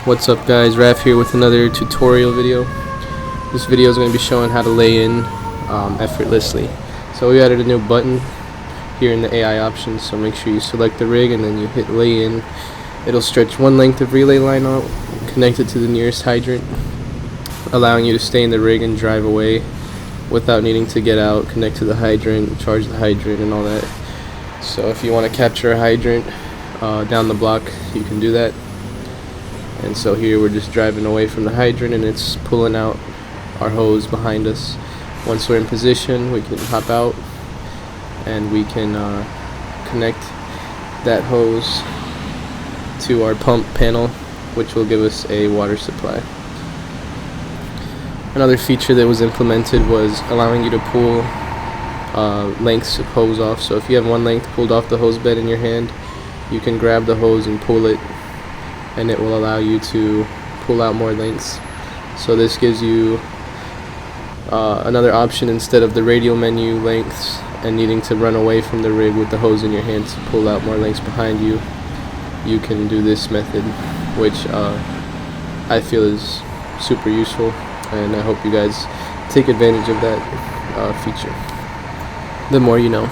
What's up guys, Raf here with another tutorial video. This video is going to be showing how to lay in effortlessly. So we added a new button here in the AI options, so make sure you select the rig and then you hit lay in. It'll stretch one length of relay line out, connect it to the nearest hydrant, allowing you to stay in the rig and drive away without needing to get out, connect to the hydrant, charge the hydrant and all that. So if you want to capture a hydrant down the block, you can do that. And so here we're just driving away from the hydrant and it's pulling out our hose behind us. Once we're in position, we can hop out and we can connect that hose to our pump panel, which will give us a water supply. Another feature that was implemented was allowing you to pull lengths of hose off. So if you have one length pulled off the hose bed in your hand, you can grab the hose and pull it, and it will allow you to pull out more lengths. So this gives you another option. Instead of the radial menu lengths and needing to run away from the rig with the hose in your hand to pull out more lengths behind you, you can do this method, which I feel is super useful, and I hope you guys take advantage of that feature. The more you know.